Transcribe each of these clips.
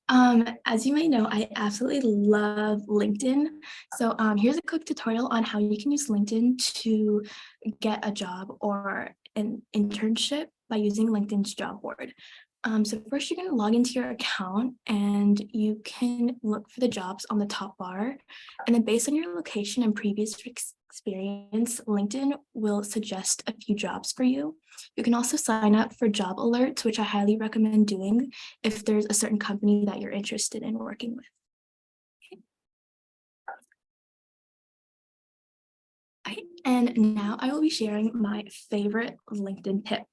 As you may know, I absolutely love LinkedIn. So here's a quick tutorial on how you can use LinkedIn to get a job or an internship by using LinkedIn's job board. So first you're going to log into your account and you can look for the jobs on the top bar. And then based on your location and previous experience, LinkedIn will suggest a few jobs for you. You can also sign up for job alerts, which I highly recommend doing if there's a certain company that you're interested in working with. Okay. And now I will be sharing my favorite LinkedIn tip.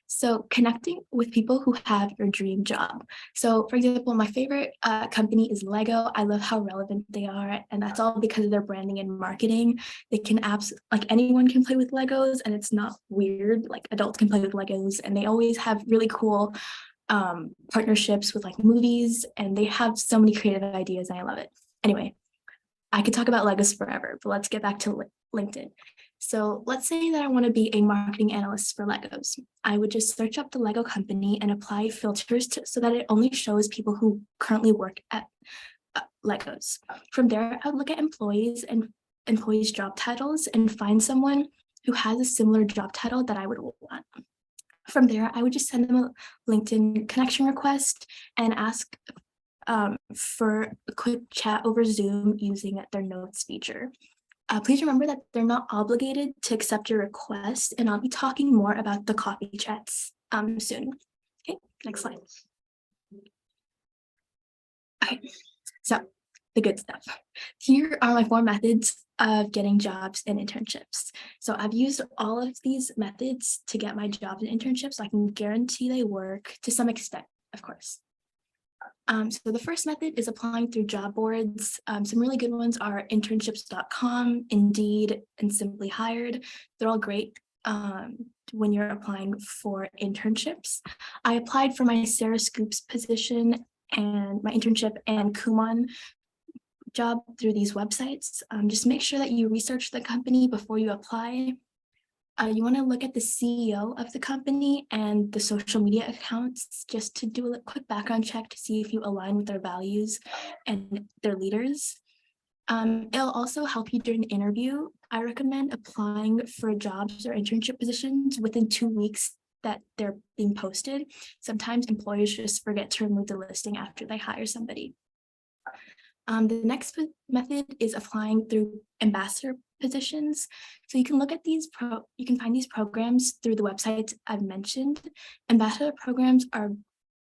So connecting with people who have your dream job. So for example, my favorite company is Lego. I love how relevant they are. And that's all because of their branding and marketing. They can like anyone can play with Legos and it's not weird. Like adults can play with Legos and they always have really cool partnerships with like movies and they have so many creative ideas and I love it. Anyway, I could talk about Legos forever, but let's get back to LinkedIn. So let's say that I want to be a marketing analyst for Legos. I would just search up the Lego company and apply filters so that it only shows people who currently work at Legos. From there, I would look at employees and employees' job titles and find someone who has a similar job title that I would want. From there, I would just send them a LinkedIn connection request and ask for a quick chat over Zoom using their notes feature. Please remember that they're not obligated to accept your request, and I'll be talking more about the coffee chats soon. Okay, next slide. Okay, so the good stuff. Here are my 4 methods of getting jobs and internships. So I've used all of these methods to get my jobs and internships, so I can guarantee they work to some extent, of course. So the first method is applying through job boards. Some really good ones are internships.com, Indeed, and Simply Hired. They're all great when you're applying for internships. I applied for my Sarah Scoops position and my internship and Kumon job through these websites. Just make sure that you research the company before you apply. You want to look at the CEO of the company and the social media accounts just to do a quick background check to see if you align with their values and their leaders. It'll also help you during the interview. I recommend applying for jobs or internship positions within 2 weeks that they're being posted. Sometimes employers just forget to remove the listing after they hire somebody. The next method is applying through ambassador positions. So you can look at you can find these programs through the websites I've mentioned. Ambassador programs are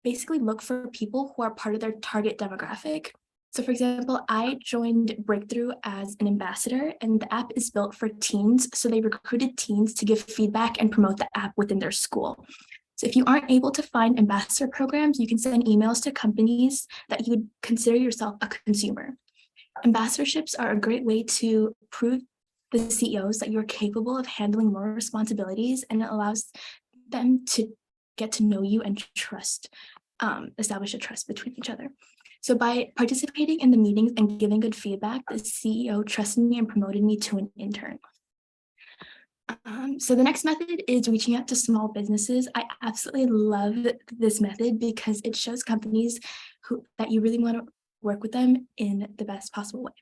basically look for people who are part of their target demographic. So for example, I joined Breakthrough as an ambassador and the app is built for teens. So they recruited teens to give feedback and promote the app within their school. So if you aren't able to find ambassador programs, you can send emails to companies that you would consider yourself a consumer. Ambassadorships are a great way to prove the CEOs that you're capable of handling more responsibilities, and it allows them to get to know you and establish a trust between each other. So by participating in the meetings and giving good feedback, the CEO trusted me and promoted me to an intern. So the next method is reaching out to small businesses. I absolutely love this method because it shows companies that you really want to work with them in the best possible way.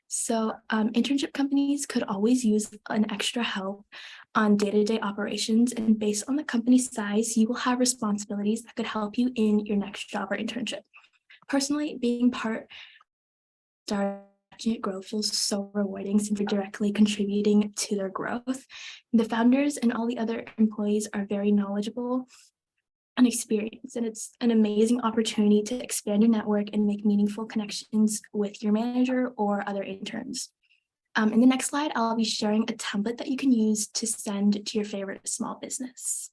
So internship companies could always use an extra help on day-to-day operations, and based on the company size, you will have responsibilities that could help you in your next job or internship. Personally, being part it growth feels so rewarding since you're directly contributing to their growth. The founders and all the other employees are very knowledgeable and experienced, and it's an amazing opportunity to expand your network and make meaningful connections with your manager or other interns. In the next slide, I'll be sharing a template that you can use to send to your favorite small business.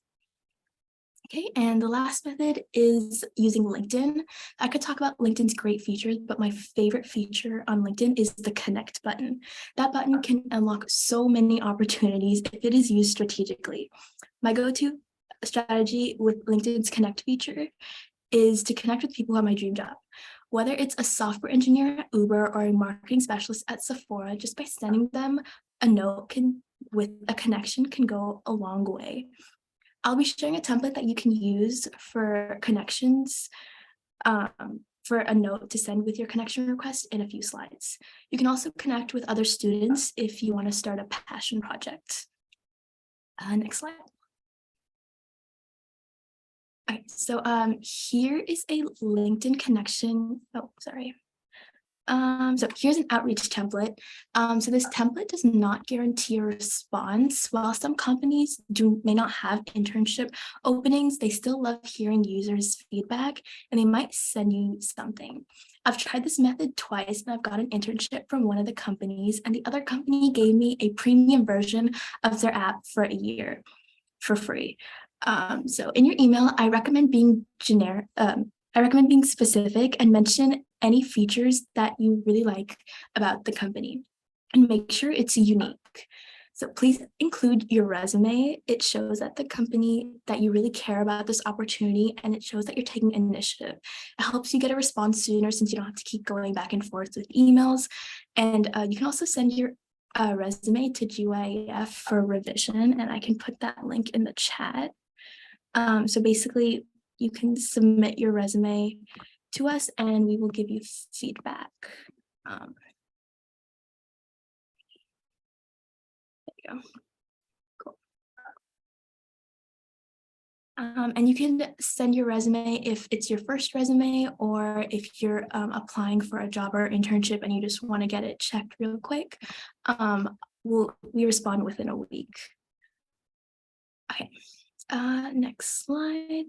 Okay, and the last method is using LinkedIn. I could talk about LinkedIn's great features, but my favorite feature on LinkedIn is the connect button. That button can unlock so many opportunities if it is used strategically. My go-to strategy with LinkedIn's connect feature is to connect with people who have my dream job. Whether it's a software engineer at Uber or a marketing specialist at Sephora, just by sending them a note with a connection can go a long way. I'll be sharing a template that you can use for connections for a note to send with your connection request in a few slides. You can also connect with other students if you want to start a passion project. Next slide. Okay, so here is a LinkedIn connection. Oh, sorry. So here's an outreach template. So this template does not guarantee a response. While some companies may not have internship openings, they still love hearing users' feedback and they might send you something. I've tried this method twice and I've got an internship from one of the companies, and the other company gave me a premium version of their app for a year for free. So in your email, I recommend being generic. I recommend being specific and mention any features that you really like about the company and make sure it's unique. So please include your resume. It shows that the company that you really care about this opportunity, and it shows that you're taking initiative. It helps you get a response sooner since you don't have to keep going back and forth with emails. And you can also send your resume to GYEF for revision, and I can put that link in the chat. So basically, you can submit your resume to us and we will give you feedback. There you go. Cool. And you can send your resume if it's your first resume, or if you're applying for a job or internship and you just want to get it checked real quick. We respond within a week. Okay, next slide.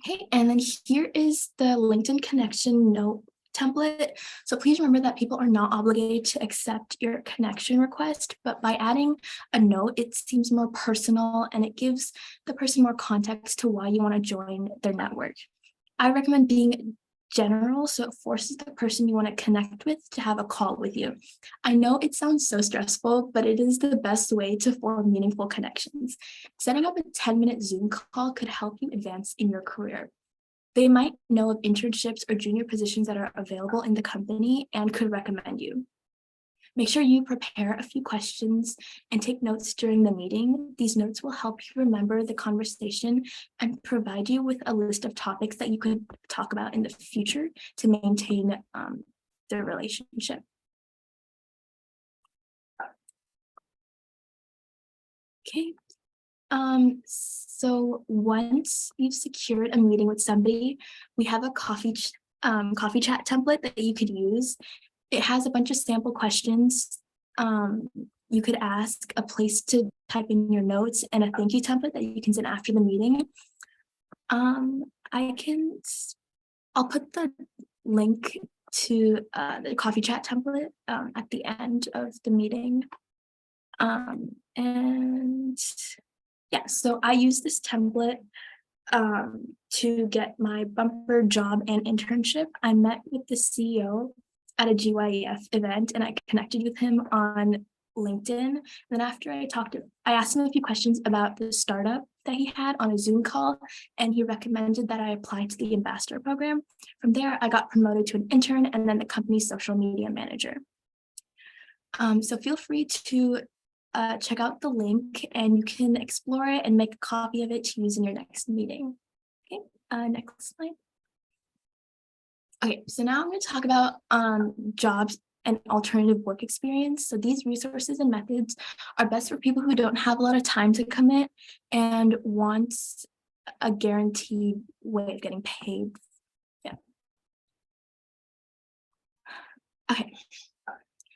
Okay, and then here is the LinkedIn connection note template. So please remember that people are not obligated to accept your connection request, but by adding a note, it seems more personal and it gives the person more context to why you want to join their network. I recommend being general, so it forces the person you want to connect with to have a call with you. I know it sounds so stressful, but it is the best way to form meaningful connections. Setting up a 10-minute Zoom call could help you advance in your career. They might know of internships or junior positions that are available in the company and could recommend you. Make sure you prepare a few questions and take notes during the meeting. These notes will help you remember the conversation and provide you with a list of topics that you could talk about in the future to maintain the relationship. Okay. So once you've secured a meeting with somebody, we have a coffee chat template that you could use. It has a bunch of sample questions. You could ask, a place to type in your notes, and a thank you template that you can send after the meeting. I'll put the link to the coffee chat template at the end of the meeting. And yeah, so I use this template to get my bumper job and internship. I met with the CEO at a GYEF event and I connected with him on LinkedIn. And then after I asked him a few questions about the startup that he had on a Zoom call, and he recommended that I apply to the ambassador program. From there, I got promoted to an intern and then the company's social media manager. So feel free to check out the link and you can explore it and make a copy of it to use in your next meeting. Okay, next slide. Okay, so now I'm going to talk about jobs and alternative work experience. So these resources and methods are best for people who don't have a lot of time to commit and want a guaranteed way of getting paid. Yeah. Okay.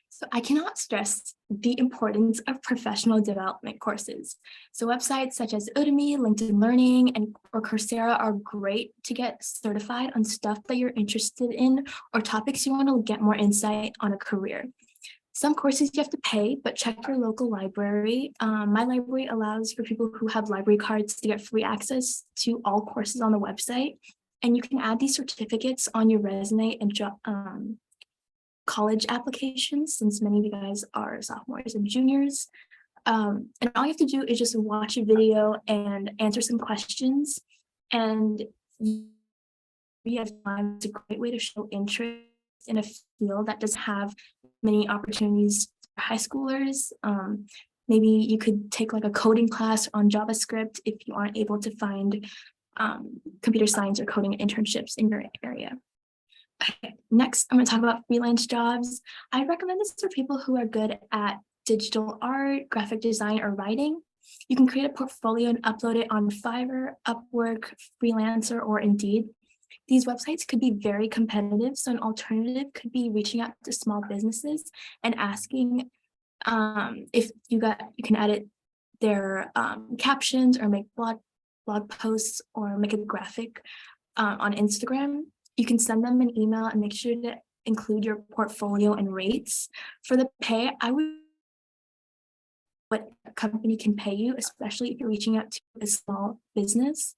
So I cannot stress the importance of professional development courses. So websites such as Udemy, LinkedIn Learning, or Coursera are great to get certified on stuff that you're interested in or topics you want to get more insight on a career. Some courses you have to pay, but check your local library. My library allows for people who have library cards to get free access to all courses on the website. And you can add these certificates on your resume and college applications, since many of you guys are sophomores and juniors. And all you have to do is just watch a video and answer some questions. And you have time. It's a great way to show interest in a field that doesn't have many opportunities for high schoolers. Maybe you could take like a coding class on JavaScript if you aren't able to find computer science or coding internships in your area. Okay, next, I'm going to talk about freelance jobs. I recommend this for people who are good at digital art, graphic design, or writing. You can create a portfolio and upload it on Fiverr, Upwork, Freelancer, or Indeed. These websites could be very competitive, so an alternative could be reaching out to small businesses and asking if you can edit their captions or make blog posts or make a graphic on Instagram. You can send them an email and make sure to include your portfolio and rates. For the pay, I would what a company can pay you, especially if you're reaching out to a small business.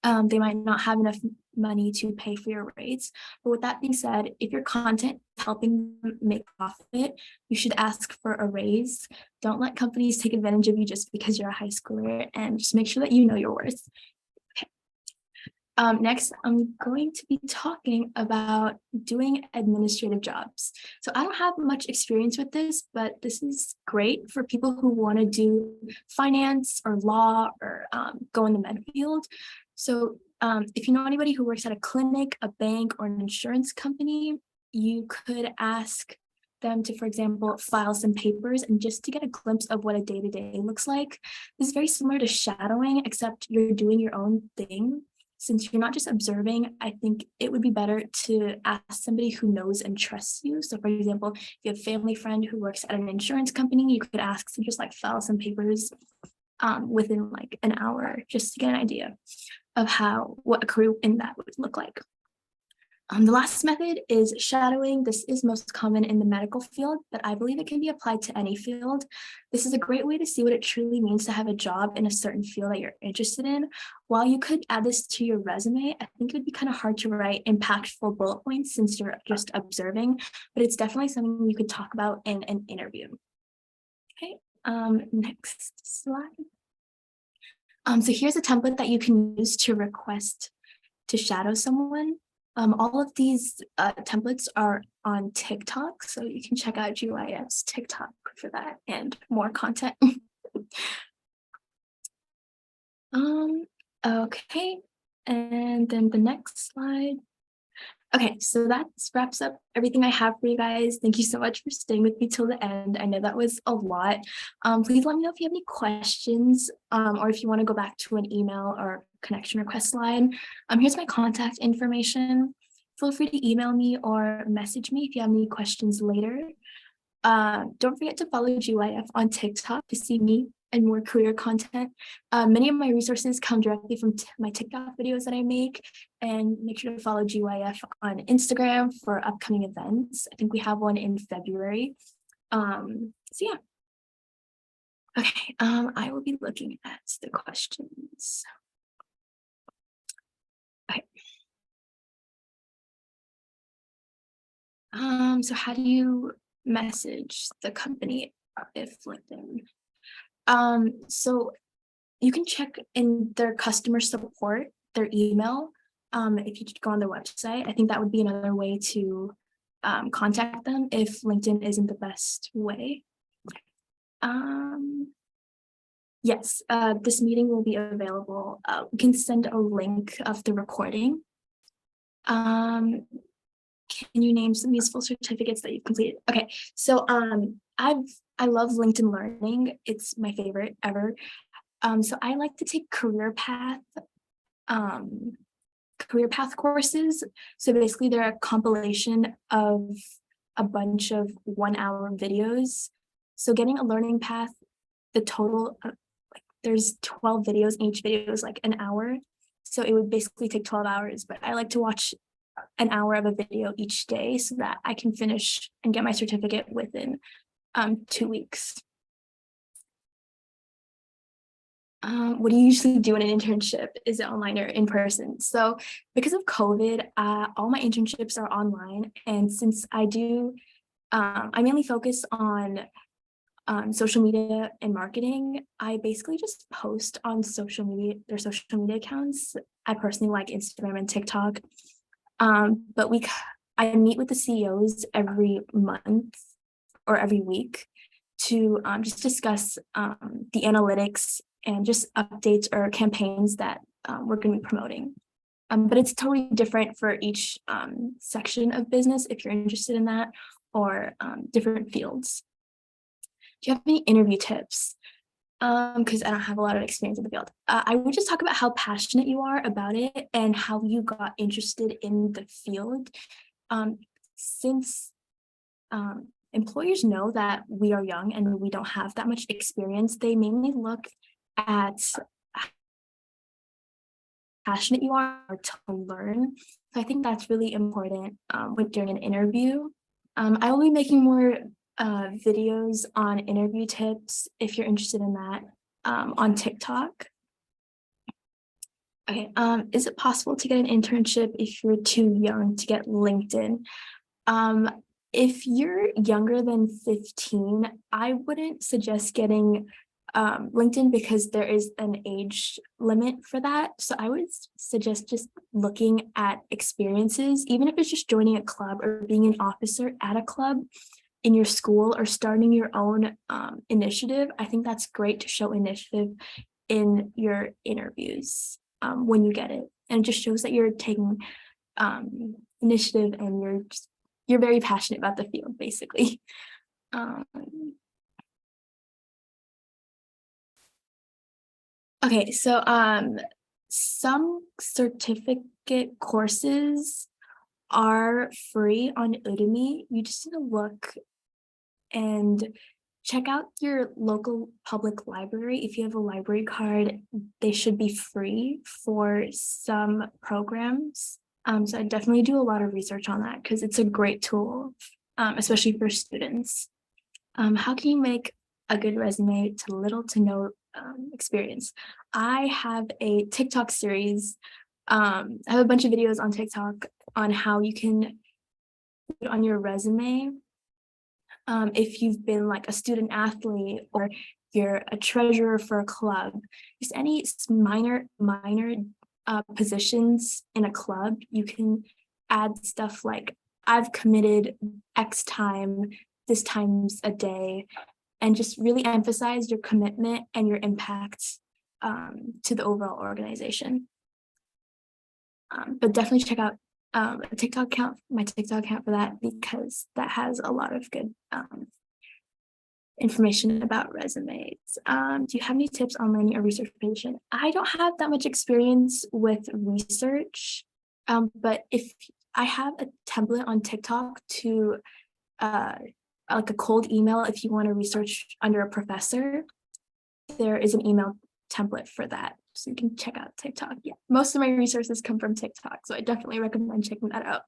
They might not have enough money to pay for your rates. But with that being said, if your content is helping them make profit, you should ask for a raise. Don't let companies take advantage of you just because you're a high schooler, and just make sure that you know your worth. Next, I'm going to be talking about doing administrative jobs. So I don't have much experience with this, but this is great for people who want to do finance or law or go in the med field. So if you know anybody who works at a clinic, a bank, or an insurance company, you could ask them to, for example, file some papers and just to get a glimpse of what a day-to-day looks like. This is very similar to shadowing, except you're doing your own thing. Since you're not just observing, I think it would be better to ask somebody who knows and trusts you. So for example, if you have a family friend who works at an insurance company, you could ask to just like file some papers within like an hour, just to get an idea of what a career in that would look like. The last method is shadowing. This is most common in the medical field, but I believe it can be applied to any field. This is a great way to see what it truly means to have a job in a certain field that you're interested in. While you could add this to your resume, I think it would be kind of hard to write impactful bullet points since you're just observing, but it's definitely something you could talk about in an interview. Okay, next slide. So here's a template that you can use to request to shadow someone. All of these templates are on TikTok, so you can check out GYEF's TikTok for that and more content. Okay, and then the next slide. Okay, so that wraps up everything I have for you guys. Thank you so much for staying with me till the end. I know that was a lot. Please let me know if you have any questions or if you want to go back to an email or connection request line. Here's my contact information. Feel free to email me or message me if you have any questions later. Don't forget to follow GYEF on TikTok to see me and more career content. Many of my resources come directly from my TikTok videos that I make, and make sure to follow GYEF on Instagram for upcoming events. I think we have one in February. So yeah. Okay, I will be looking at the questions. Okay. So how do you message the company if LinkedIn? So you can check in their customer support, their email. If you go on their website, I think that would be another way to contact them if LinkedIn isn't the best way. Yes, this meeting will be available. We can send a link of the recording. Can you name some useful certificates that you've completed? Okay, so I love LinkedIn Learning. It's my favorite ever. So I like to take career path courses. So basically they're a compilation of a bunch of 1-hour videos. So getting a learning path, the total, there's 12 videos, and each video is like an hour. So it would basically take 12 hours, but I like to watch an hour of a video each day so that I can finish and get my certificate within 2 weeks. What do you usually do in an internship? Is it online or in person? So because of COVID, all my internships are online. And since I mainly focus on social media and marketing, I basically just post on their social media accounts. I personally like Instagram and TikTok. But I meet with the CEOs every month or every week to just discuss the analytics and just updates or campaigns that we're going to be promoting. But it's totally different for each section of business if you're interested in that, or different fields. Do you have any interview tips? Because I don't have a lot of experience in the field. I would just talk about how passionate you are about it and how you got interested in the field. Since employers know that we are young and we don't have that much experience, they mainly look at how passionate you are to learn. So I think that's really important during an interview. I will be making more videos on interview tips if you're interested in that on TikTok. Okay, is it possible to get an internship if you're too young to get LinkedIn? If you're younger than 15, I wouldn't suggest getting LinkedIn because there is an age limit for that. So I would suggest just looking at experiences, even if it's just joining a club or being an officer at a club in your school or starting your own initiative. I think that's great to show initiative in your interviews when you get it. And it just shows that you're taking initiative and you're very passionate about the field, basically. Okay, so some certificate courses are free on Udemy. You just need to look and check out your local public library. If you have a library card, they should be free for some programs. So I definitely do a lot of research on that because it's a great tool, especially for students. How can you make a good resume to little to no experience? I have a TikTok series. I have a bunch of videos on TikTok on how you can put on your resume if you've been like a student athlete or you're a treasurer for a club, just any minor positions in a club, you can add stuff like I've committed X time, this times a day, and just really emphasize your commitment and your impact to the overall organization. But definitely check out a TikTok account, my TikTok account for that, because that has a lot of good information about resumes. Do you have any tips on learning a research position? I don't have that much experience with research, but if I have a template on TikTok to like a cold email if you want to research under a professor, there is an email template for that. So you can check out TikTok. Yeah, most of my resources come from TikTok, so I definitely recommend checking that out.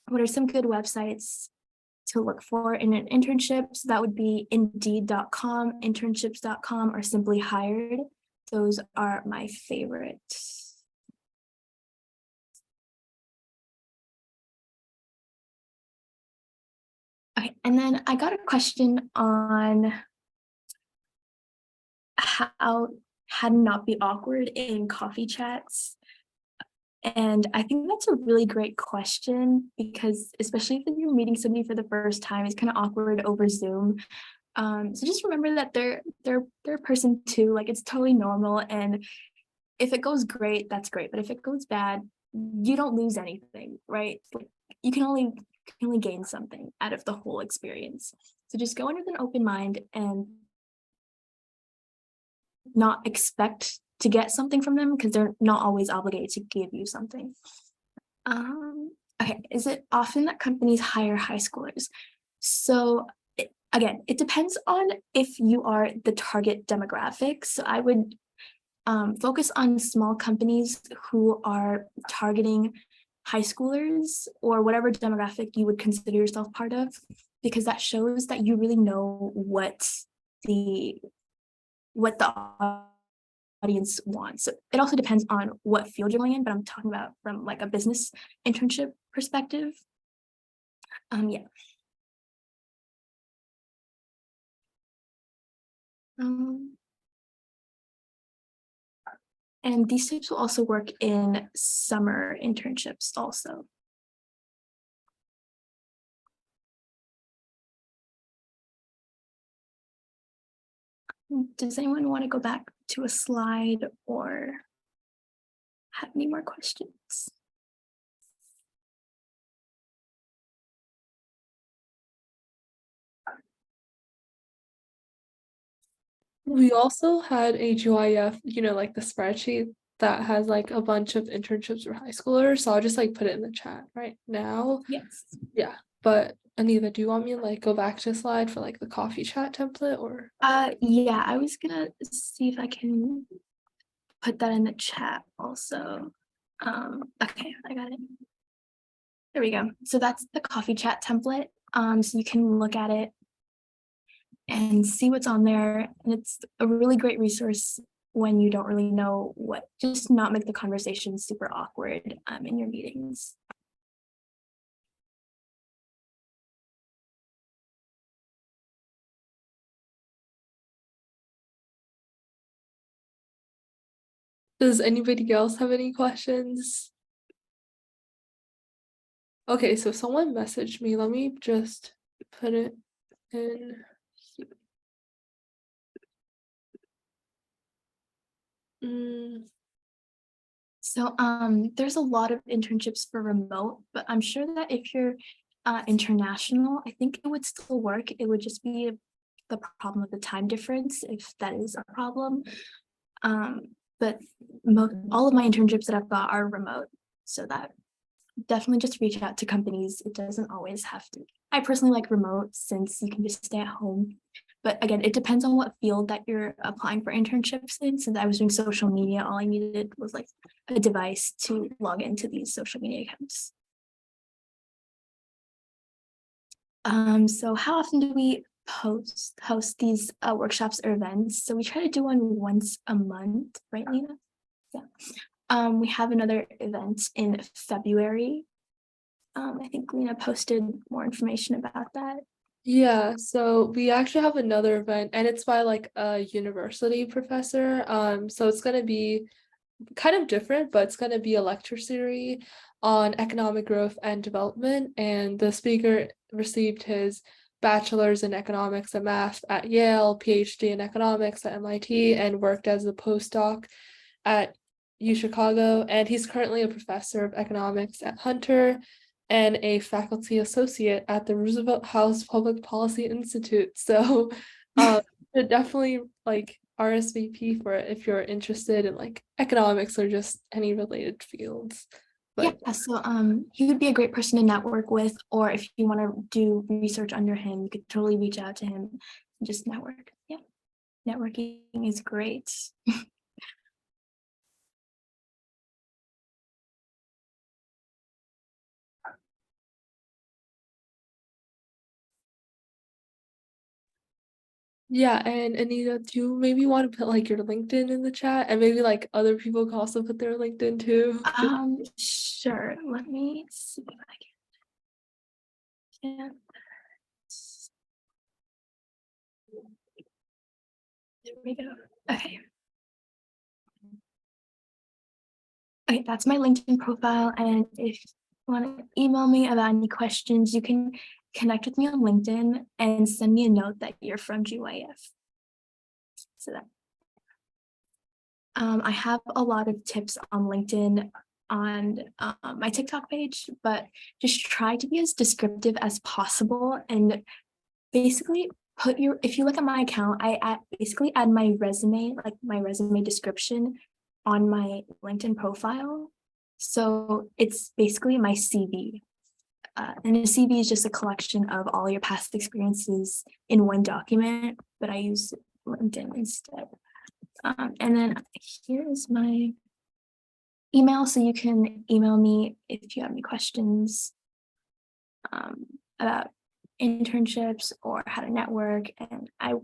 What are some good websites to look for in an internship? So that would be Indeed.com, internships.com, or Simply Hired. Those are my favorites. Okay, and then I got a question on how not be awkward in coffee chats. And I think that's a really great question because especially if you're meeting somebody for the first time, it's kind of awkward over Zoom. So just remember that they're a person too. Like it's totally normal, and if it goes great, that's great. But if it goes bad, you don't lose anything, right? Like you can only gain something out of the whole experience. So just go in with an open mind and not expect to get something from them because they're not always obligated to give you something. Okay, is it often that companies hire high schoolers? So again, it depends on if you are the target demographic. So I would focus on small companies who are targeting high schoolers or whatever demographic you would consider yourself part of, because that shows that you really know what the audience wants. So it also depends on what field you're going in, but I'm talking about from like a business internship perspective. Yeah. And these tips will also work in summer internships also. Does anyone want to go back to a slide or have any more questions? We also had a GYEF, like the spreadsheet that has like a bunch of internships for high schoolers. So I'll just like put it in the chat right now. Yes. Yeah. But Anita, do you want me to like go back to the slide for like the coffee chat template or? Yeah, I was gonna see if I can put that in the chat also. Okay, I got it. There we go. So that's the coffee chat template. So you can look at it and see what's on there. And it's a really great resource when you don't really know what, just not make the conversation super awkward in your meetings. Does anybody else have any questions? Okay, so someone messaged me. Let me just put it in. So there's a lot of internships for remote, but I'm sure that if you're international, I think it would still work. It would just be the problem of the time difference, if that is a problem. But all of my internships that I've got are remote, so that definitely just reach out to companies. It doesn't always have to. I personally like remote since you can just stay at home. But again, it depends on what field that you're applying for internships in. Since I was doing social media, all I needed was like a device to log into these social media accounts. So how often do we host these workshops or events? So we try to do one once a month, right, Lena? Yeah. We have another event in February. I think Lena posted more information about that. Yeah, so we actually have another event and it's by like a university professor. So it's gonna be kind of different, but it's gonna be a lecture series on economic growth and development. And the speaker received his bachelor's in economics and math at Yale, PhD in economics at MIT, and worked as a postdoc at U Chicago. And he's currently a professor of economics at Hunter and a faculty associate at the Roosevelt House Public Policy Institute. So definitely like RSVP for it if you're interested in like economics or just any related fields. But Yeah, so he would be a great person to network with, or if you want to do research under him, you could totally reach out to him and just network. Yeah, networking is great. yeah, and Anita, do you maybe want to put like your LinkedIn in the chat and maybe like other people can also put their LinkedIn too? Sure. Let me see if I can. There we go. Okay. Okay, that's my LinkedIn profile. And if you want to email me about any questions, you can connect with me on LinkedIn and send me a note that you're from GYF. So that I have a lot of tips on LinkedIn on my TikTok page, but just try to be as descriptive as possible and basically if you look at my account, basically add my resume, like my resume description on my LinkedIn profile. So it's basically my CV. And a CV is just a collection of all your past experiences in one document, but I use LinkedIn instead. And then here is my email, so you can email me if you have any questions about internships or how to network. And I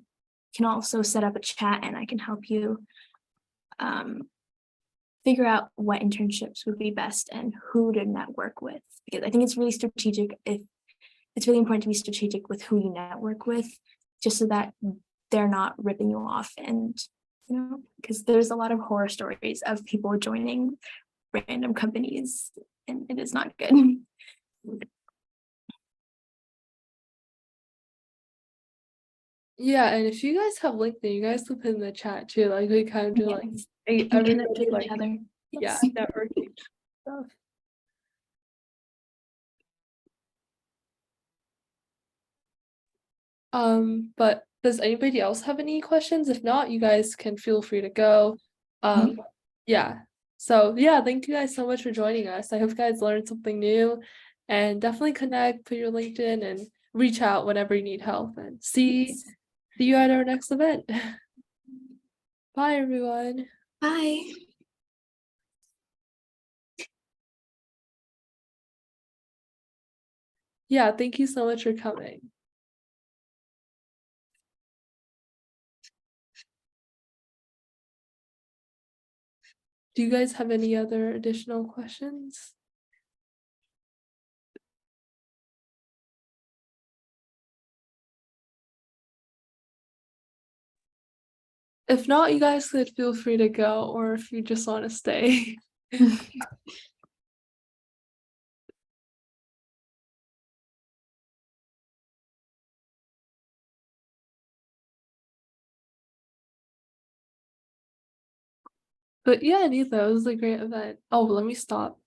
can also set up a chat and I can help you figure out what internships would be best and who to network with. Because I think it's really strategic it's really important to be strategic with who you network with, just so that they're not ripping you off. And because there's a lot of horror stories of people joining random companies and it is not good. Yeah, and if you guys have LinkedIn, you guys can put in the chat too. Like we kind of do like Yes. And connect everybody with each like other. yeah, Yes. networking stuff. But does anybody else have any questions? If not, you guys can feel free to go. Mhm. Yeah. So yeah, thank you guys so much for joining us. I hope you guys learned something new and definitely connect, put your LinkedIn and reach out whenever you need help and Yes. see you at our next event. Bye everyone. Bye. Yeah, thank you so much for coming. Do you guys have any other additional questions? If not, you guys could feel free to go, or if you just want to stay. But yeah, Anita, it was a great event. Oh, let me stop.